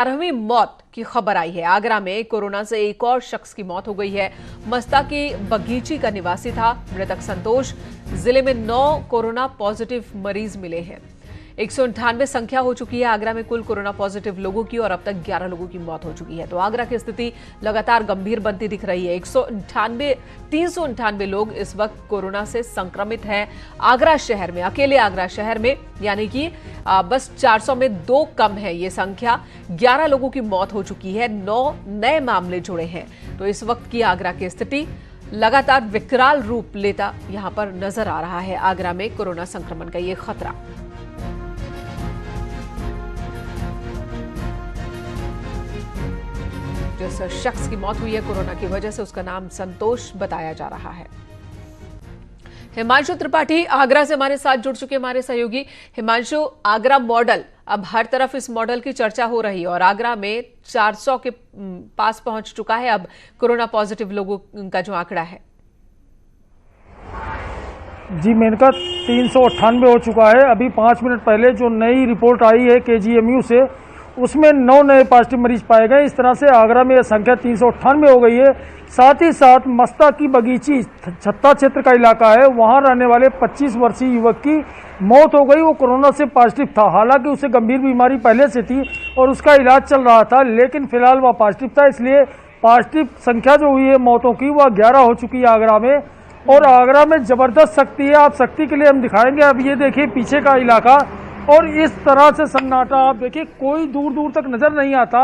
11वीं मौत की खबर आई है। आगरा में कोरोना से एक और शख्स की मौत हो गई है। मस्ता की बगीची का निवासी था मृतक संतोष। जिले में 9 कोरोना पॉजिटिव मरीज मिले हैं। 198 संख्या हो चुकी है आगरा में कुल कोरोना पॉजिटिव लोगों की और अब तक 11 लोगों की मौत हो चुकी है। तो आगरा की स्थिति लगातार गंभीर बनती दिख रही है। 398 लोग इस वक्त कोरोना से संक्रमित हैं आगरा शहर में, अकेले आगरा शहर में, यानी कि बस 400 में 2 कम है ये संख्या। 11 लोगों की मौत हो चुकी है, 9 नए मामले जुड़े हैं। तो इस वक्त की आगरा की स्थिति लगातार विकराल रूप लेता यहां पर नजर आ रहा है। आगरा में कोरोना संक्रमण का ये खतरा। जिस शख्स की मौत हुई है कोरोना की वजह से, उसका नाम संतोष बताया जा रहा है। हिमांशु त्रिपाठी आगरा से हमारे साथ जुड़ चुके हमारे सहयोगी। हिमांशु, आगरा मॉडल, अब हर तरफ इस मॉडल की चर्चा हो रही है और आगरा में 400 के पास पहुंच चुका है अब कोरोना पॉजिटिव लोगों का जो आंकड़ा है। जी मेनका, 398 हो चुका है। अभी 5 मिनट पहले जो नई रिपोर्ट आई है KGMU से, उसमें 9 नए पॉजिटिव मरीज पाए गए। इस तरह से आगरा में यह संख्या 398 हो गई है। साथ ही साथ मस्ता की बगीची छत्ता क्षेत्र का इलाका है, वहां रहने वाले 25 वर्षीय युवक की मौत हो गई। वो कोरोना से पॉजिटिव था, हालांकि उसे गंभीर बीमारी पहले से थी और उसका इलाज चल रहा था, लेकिन फिलहाल वह पॉजिटिव था। इसलिए पॉजिटिव संख्या जो हुई है मौतों की, वह 11 हो चुकी है आगरा में। और आगरा में जबरदस्त सख्ती है। आप सख्ती के लिए हम दिखाएंगे। अब ये देखिए पीछे का इलाका, और इस तरह से सन्नाटा, आप देखिए कोई दूर दूर तक नजर नहीं आता।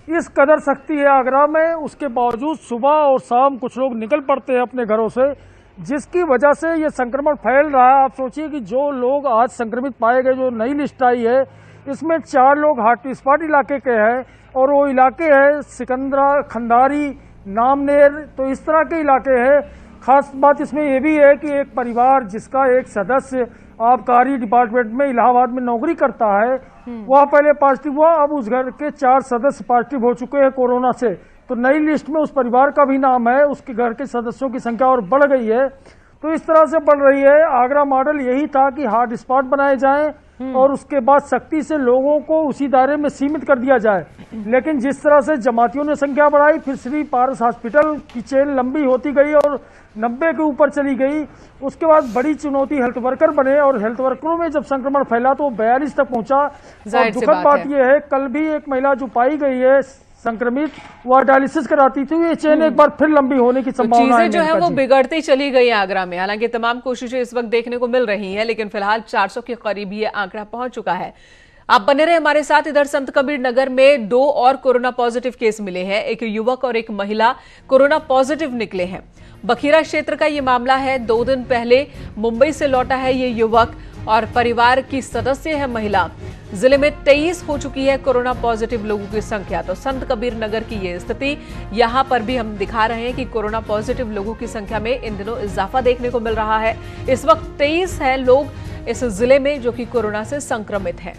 इस कदर सख्ती है आगरा में। उसके बावजूद सुबह और शाम कुछ लोग निकल पड़ते हैं अपने घरों से, जिसकी वजह से ये संक्रमण फैल रहा है। आप सोचिए कि जो लोग आज संक्रमित पाए गए, जो नई लिस्ट आई है, इसमें 4 लोग हॉटस्पॉट इलाके के हैं और वो इलाके हैं सिकंदरा, खंडारी, नामनेर, तो इस तरह के इलाके हैं। खास बात इसमें यह भी है कि एक परिवार जिसका एक सदस्य आबकारी डिपार्टमेंट में इलाहाबाद में नौकरी करता है, वह पहले पॉजिटिव हुआ। अब उस घर के 4 सदस्य पॉजिटिव हो चुके हैं कोरोना से। तो नई लिस्ट में उस परिवार का भी नाम है, उसके घर के सदस्यों की संख्या और बढ़ गई है। तो इस तरह से बढ़ रही है। आगरा मॉडल यही था कि हॉट स्पॉट बनाए जाएं और उसके बाद सख्ती से लोगों को उसी दायरे में सीमित कर दिया जाए। लेकिन जिस तरह से जमातियों ने संख्या बढ़ाई, फिर श्री पारस हॉस्पिटल की चेन लंबी होती गई और 90 के ऊपर चली गई। उसके बाद बड़ी चुनौती हेल्थ वर्कर बने और हेल्थ वर्करों में जब संक्रमण फैला तो 42 तक पहुंचा। और दुखद बात यह है, कल भी एक महिला जो पाई गई है संक्रमित, वह डायलिसिस कराती थी। ये चेन एक बार फिर लंबी होने की संभावना है। चीजें जो है वो बिगड़ती चली गई है आगरा में। हालांकि तमाम कोशिशें इस वक्त देखने को मिल रही हैं, लेकिन फिलहाल 400 के करीब ये आंकड़ा पहुंच चुका है। आप बने रहे हमारे साथ। इधर संत कबीर नगर में 2 और कोरोना पॉजिटिव केस मिले हैं। एक युवक और एक महिला कोरोना पॉजिटिव निकले हैं। बखीरा क्षेत्र का ये मामला है। 2 दिन पहले मुंबई से लौटा है ये युवक और परिवार की सदस्य है महिला। जिले में 23 हो चुकी है कोरोना पॉजिटिव लोगों की संख्या। तो संत कबीर नगर की ये स्थिति, यहां पर भी हम दिखा रहे हैं कि कोरोना पॉजिटिव लोगों की संख्या में इन दिनों इजाफा देखने को मिल रहा है। इस वक्त 23 है लोग इस जिले में जो कि कोरोना से संक्रमित हैं।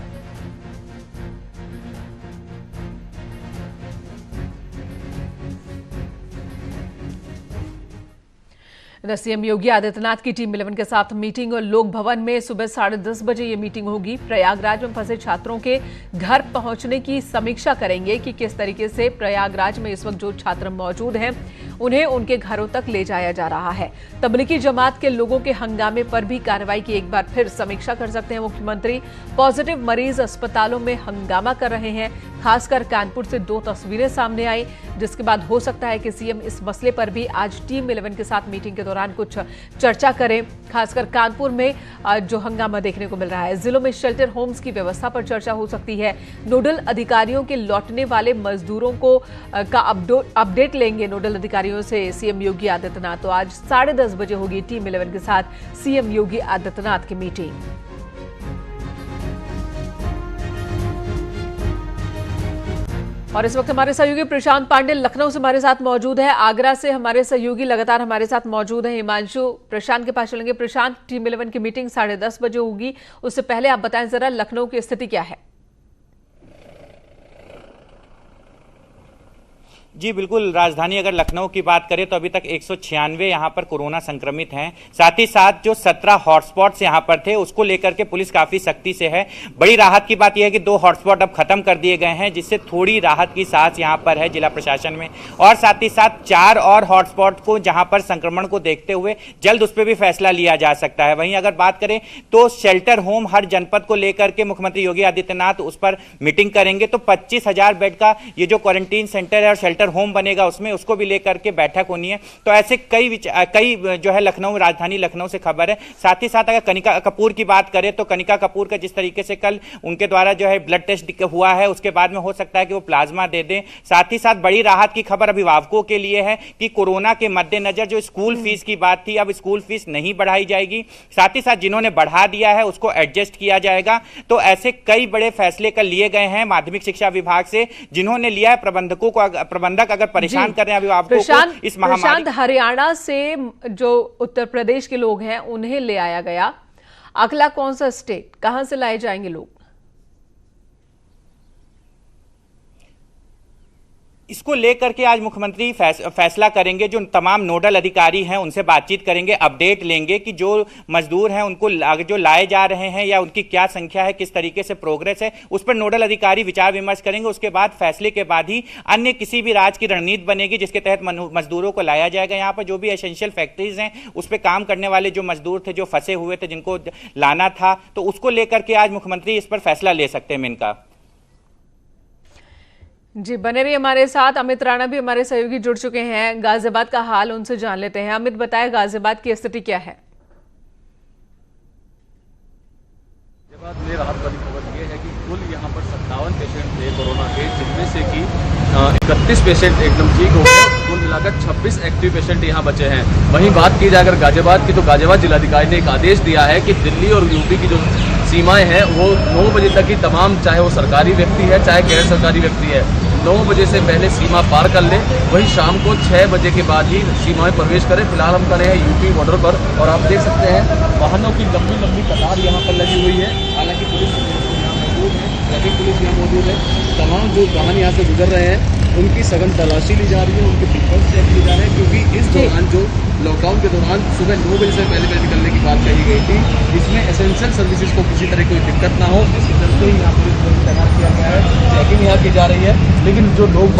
सीएम योगी आदित्यनाथ की टीम 11 के साथ मीटिंग और लोक भवन में सुबह 10:30 बजे ये मीटिंग होगी। प्रयागराज में फंसे छात्रों के घर पहुंचने की समीक्षा करेंगे कि किस तरीके से प्रयागराज में इस वक्त जो छात्र मौजूद हैं उन्हें उनके घरों तक ले जाया जा रहा है। तबलीगी जमात के लोगों के हंगामे पर भी कार्रवाई की एक बार फिर समीक्षा कर सकते हैं मुख्यमंत्री। पॉजिटिव मरीज अस्पतालों में हंगामा कर रहे हैं। खासकर कानपुर से 2 तस्वीरें सामने आई, जिसके बाद हो सकता है कि सीएम इस मसले पर भी आज टीम 11 के साथ मीटिंग के दौरान कुछ चर्चा करें। खासकर कानपुर में जो हंगामा देखने को मिल रहा है, जिलों में शेल्टर होम्स की व्यवस्था पर चर्चा हो सकती है। नोडल अधिकारियों के लौटने वाले मजदूरों को का अपडेट लेंगे नोडल अधिकारियों से सीएम योगी आदित्यनाथ। तो आज 10:30 बजे होगी टीम 11 के साथ सीएम योगी आदित्यनाथ की मीटिंग। और इस वक्त हमारे सहयोगी प्रशांत पांडे लखनऊ से हमारे साथ मौजूद है। आगरा से हमारे सहयोगी लगातार हमारे साथ मौजूद हैं। हिमांशु, प्रशांत के पास चलेंगे। प्रशांत, टीम 11 की मीटिंग 10:30 बजे होगी, उससे पहले आप बताएं जरा लखनऊ की स्थिति क्या है? जी बिल्कुल, राजधानी अगर लखनऊ की बात करें तो अभी तक 196 यहाँ पर कोरोना संक्रमित हैं। साथ ही साथ जो 17 हॉटस्पॉट्स यहाँ पर थे उसको लेकर के पुलिस काफी सख्ती से है। बड़ी राहत की बात यह है कि 2 हॉटस्पॉट अब खत्म कर दिए गए हैं, जिससे थोड़ी राहत की सांस यहाँ पर है जिला प्रशासन में। और साथ ही साथ 4 और हॉटस्पॉट को जहाँ पर संक्रमण को देखते हुए जल्द उस पर भी फैसला लिया जा सकता है। वहीं अगर बात करें तो शेल्टर होम हर जनपद को लेकर के मुख्यमंत्री योगी आदित्यनाथ उस पर मीटिंग करेंगे। तो 25,000 बेड का ये जो क्वारंटीन सेंटर है और शेल्टर होम बनेगा उसमें उसको भी लेकर के बैठक होनी है। तो ऐसे कई जो है लखनऊ, राजधानी लखनऊ से खबर है। साथ ही साथ अगर कनिका कपूर की बात करें तो कनिका कपूर का जिस तरीके से कल उनके द्वारा जो है ब्लड टेस्ट हुआ है, उसके बाद में हो सकता है कि वो प्लाज्मा दे दें। साथ ही साथ बड़ी राहत की खबर अभिभावकों के लिए है कि कोरोना के मद्देनजर जो स्कूल फीस की बात थी, अब स्कूल फीस नहीं बढ़ाई जाएगी। साथ ही साथ जिन्होंने बढ़ा दिया है उसको एडजस्ट किया जाएगा। तो ऐसे कई बड़े फैसले कल लिए गए हैं माध्यमिक शिक्षा विभाग से, जिन्होंने लिया है। प्रबंधक अगर परेशान कर रहे हैं अभिभावकों को इस महामारी। हरियाणा से जो उत्तर प्रदेश के लोग हैं उन्हें ले आया गया। अगला कौन सा स्टेट, कहां से लाए जाएंगे लोग? इसको लेकर के आज मुख्यमंत्री फैसला करेंगे। जो तमाम नोडल अधिकारी हैं उनसे बातचीत करेंगे, अपडेट लेंगे कि जो मजदूर हैं उनको जो लाए जा रहे हैं या उनकी क्या संख्या है, किस तरीके से प्रोग्रेस है, उस पर नोडल अधिकारी विचार विमर्श करेंगे। उसके बाद फैसले के बाद ही अन्य किसी भी राज्य की रणनीति बनेगी जिसके तहत मजदूरों को लाया जाएगा। यहाँ पर जो भी एसेंशियल फैक्ट्रीज हैं उस पर काम करने वाले जो मजदूर थे, जो फंसे हुए थे, जिनको लाना था, तो उसको लेकर के आज मुख्यमंत्री इस पर फैसला ले सकते हैं। इनका जी बने रहिए हमारे साथ। अमित राणा भी हमारे सहयोगी जुड़ चुके हैं, गाजियाबाद का हाल उनसे जान लेते हैं। अमित बताएं, गाजियाबाद की स्थिति क्या है? गाजियाबाद में राहत वाली खबर यह है कि कुल यहाँ पर 57 पेशेंट थे कोरोना के, जिनमें से कि 31 पेशेंट एकदम ठीक हो गए। कुल मिलाकर 26 एक्टिव पेशेंट यहाँ बचे हैं। वहीं बात की जाए अगर गाजियाबाद की, तो गाजियाबाद जिलाधिकारी ने एक आदेश दिया है कि दिल्ली और यूपी की जो सीमाएं हैं वो 9 बजे तक ही तमाम, चाहे वो सरकारी व्यक्ति है चाहे गैर सरकारी व्यक्ति है, 9 बजे से पहले सीमा पार कर ले। वहीं शाम को 6 बजे के बाद ही सीमा में प्रवेश करें। फिलहाल हम खड़े हैं यूपी बॉर्डर पर और आप देख सकते हैं वाहनों की लंबी लंबी कतार यहाँ पर लगी हुई है। हालांकि पुलिस यहाँ मौजूद है, ट्रैफिक पुलिस यहाँ मौजूद है। तमाम जो वाहन यहाँ से गुजर रहे हैं उनकी सघन तलाशी ली जा रही है, उनके पेपर्स चेक किए जा रहे हैं, क्योंकि इस दौरान जो लॉकडाउन के दौरान सुबह 9 बजे से पहले निकलने की बात कही गई थी, इसमें एसेंशियल सर्विसेज को किसी तरह कोई दिक्कत ना हो, इसके चलते ही यहाँ पुलिस तैनात किया गया है। चेकिंग यहाँ की जा रही है। लेकिन जो लोग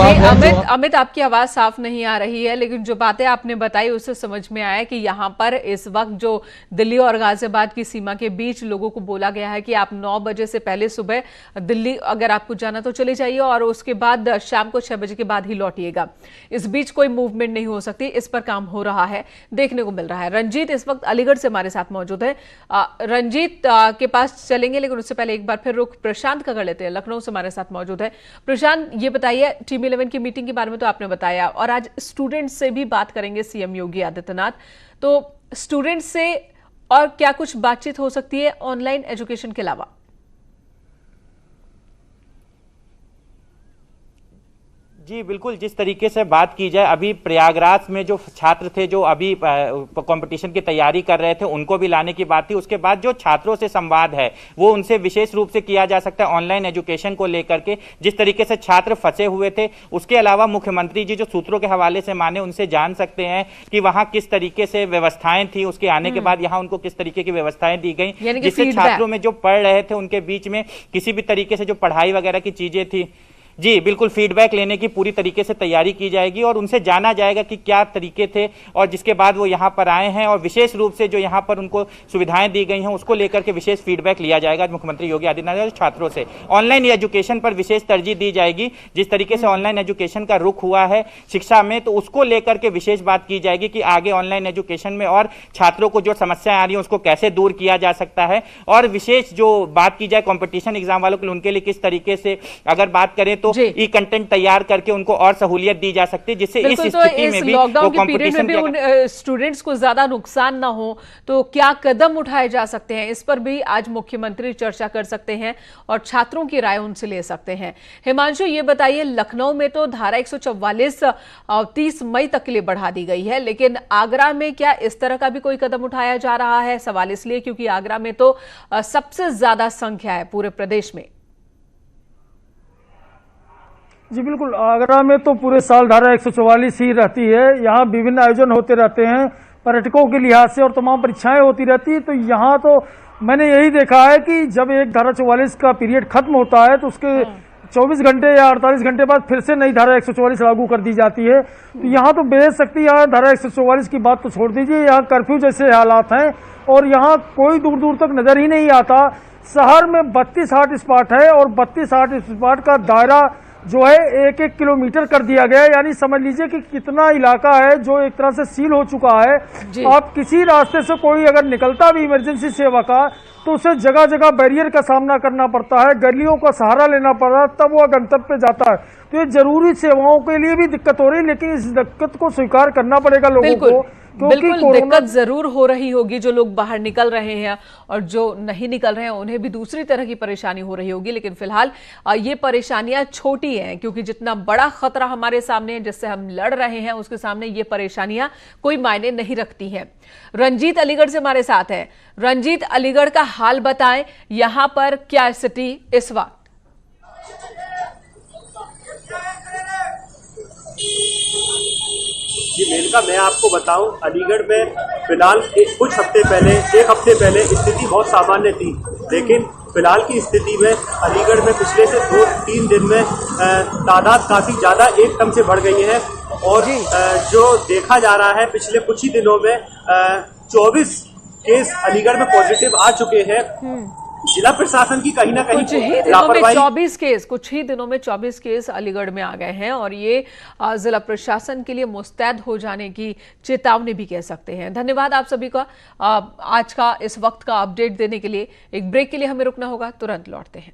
अमित आपकी आवाज साफ नहीं आ रही है, लेकिन जो बातें आपने बताई उससे समझ में आया कि यहाँ पर इस वक्त जो दिल्ली और गाजियाबाद की सीमा के बीच लोगों को बोला गया है कि आप 9 बजे से पहले सुबह दिल्ली अगर आपको जाना तो चले जाइए और उसके बाद शाम को 6 बजे के बाद ही लौटिएगा। इस बीच कोई मूवमेंट नहीं हो सकती। इस पर काम हो रहा है, देखने को मिल रहा है। रंजीत इस वक्त अलीगढ़ से हमारे साथ मौजूद है। रंजीत के पास चलेंगे, लेकिन उससे पहले एक बार फिर रुख प्रशांत का कर लेते हैं। लखनऊ से हमारे साथ मौजूद है प्रशांत। ये बताइए, टीम 11 की मीटिंग के बारे में तो आपने बताया और आज स्टूडेंट से भी बात करेंगे सीएम योगी आदित्यनाथ। तो स्टूडेंट से और क्या कुछ बातचीत हो सकती है ऑनलाइन एजुकेशन के अलावा? जी बिल्कुल, जिस तरीके से बात की जाए, अभी प्रयागराज में जो छात्र थे जो अभी कंपटीशन की तैयारी कर रहे थे उनको भी लाने की बात थी। उसके बाद जो छात्रों से संवाद है वो उनसे विशेष रूप से किया जा सकता है ऑनलाइन एजुकेशन को लेकर के, जिस तरीके से छात्र फंसे हुए थे। उसके अलावा मुख्यमंत्री जी जो सूत्रों के हवाले से माने उनसे जान सकते हैं कि वहां किस तरीके से व्यवस्थाएं थी, उसके आने के बाद यहाँ उनको किस तरीके की व्यवस्थाएं दी गई, जिससे छात्रों में जो पढ़ रहे थे उनके बीच में किसी भी तरीके से जो पढ़ाई वगैरह की चीजें थी, जी बिल्कुल फीडबैक लेने की पूरी तरीके से तैयारी की जाएगी और उनसे जाना जाएगा कि क्या तरीके थे और जिसके बाद वो यहाँ पर आए हैं और विशेष रूप से जो यहाँ पर उनको सुविधाएं दी गई हैं उसको लेकर के विशेष फीडबैक लिया जाएगा मुख्यमंत्री योगी आदित्यनाथ छात्रों से। ऑनलाइन एजुकेशन पर विशेष तरजीह दी जाएगी। जिस तरीके से ऑनलाइन एजुकेशन का रुख हुआ है शिक्षा में, तो उसको लेकर के विशेष बात की जाएगी कि आगे ऑनलाइन एजुकेशन में और छात्रों को जो समस्याएं आ रही हैं उसको कैसे दूर किया जा सकता है। और विशेष जो बात की जाए कॉम्पिटिशन एग्जाम वालों के लिए, उनके लिए किस तरीके से अगर बात करें तो ई कंटेंट तैयार करके उनको और सहूलियत दी जा सकती है, जिससे इस स्थिति में भी लॉकडाउन के पीरियड में भी उन स्टूडेंट्स को ज्यादा नुकसान ना हो, तो क्या कदम उठाए जा सकते हैं, इस पर भी आज मुख्यमंत्री चर्चा कर सकते हैं और छात्रों की राय उनसे ले सकते हैं। हिमांशु, ये बताइए, लखनऊ में तो धारा 144 30 मई तक के लिए बढ़ा दी गई है, लेकिन आगरा में क्या इस तरह का भी कोई कदम उठाया जा रहा है? सवाल इसलिए क्योंकि आगरा में तो सबसे ज्यादा संख्या है पूरे प्रदेश में। जी बिल्कुल, आगरा में तो पूरे साल धारा 144 ही रहती है। यहाँ विभिन्न आयोजन होते रहते हैं पर्यटकों के लिहाज से और तमाम परीक्षाएं होती रहती है। तो यहाँ तो मैंने यही देखा है कि जब एक धारा 44 का पीरियड खत्म होता है तो उसके 24 घंटे या 48 घंटे बाद फिर से नई धारा 144 लागू कर दी जाती है। तो यहाँ तो बेहद सख्ती, यहाँ धारा 144 की बात तो छोड़ दीजिए, यहाँ कर्फ्यू जैसे हालात हैं और यहाँ कोई दूर दूर तक नजर ही नहीं आता। शहर में 32 हॉटस्पॉट है और 32 हॉटस्पॉट का दायरा जो है 1-1 किलोमीटर कर दिया गया है। यानी समझ लीजिए कि कितना इलाका है जो एक तरह से सील हो चुका है। आप किसी रास्ते से कोई अगर निकलता भी इमरजेंसी सेवा का तो उसे जगह जगह बैरियर का सामना करना पड़ता है, गलियों का सहारा लेना पड़ रहा है, तब वह गंतव्य पे जाता है। तो ये जरूरी सेवाओं के लिए भी दिक्कत हो रही है, लेकिन इस दिक्कत को स्वीकार करना पड़ेगा लोगों को। बिल्कुल दिक्कत जरूर हो रही होगी, जो लोग बाहर निकल रहे हैं और जो नहीं निकल रहे हैं उन्हें भी दूसरी तरह की परेशानी हो रही होगी। लेकिन फिलहाल ये परेशानियां छोटी हैं, क्योंकि जितना बड़ा खतरा हमारे सामने है, जिससे हम लड़ रहे हैं, उसके सामने ये परेशानियां कोई मायने नहीं रखती हैं। रंजीत अलीगढ़ से हमारे साथ है। रंजीत, अलीगढ़ का हाल बताएं, यहां पर क्या स्थिति इस वक्त? जी मेनका, मैं आपको बताऊं, अलीगढ़ में फिलहाल एक हफ्ते पहले स्थिति बहुत सामान्य थी, लेकिन फिलहाल की स्थिति में अलीगढ़ में पिछले से 2-3 दिन में तादाद काफी ज्यादा एकदम से बढ़ गई है। और जो देखा जा रहा है पिछले कुछ ही दिनों में 24 केस अलीगढ़ में पॉजिटिव आ चुके हैं। जिला प्रशासन की कहीं ना कहीं कुछ ही दिनों में 24 केस अलीगढ़ में आ गए हैं और ये जिला प्रशासन के लिए मुस्तैद हो जाने की चेतावनी भी कह सकते हैं। धन्यवाद आप सभी का आज का इस वक्त का अपडेट देने के लिए। एक ब्रेक के लिए हमें रुकना होगा, तुरंत लौटते हैं।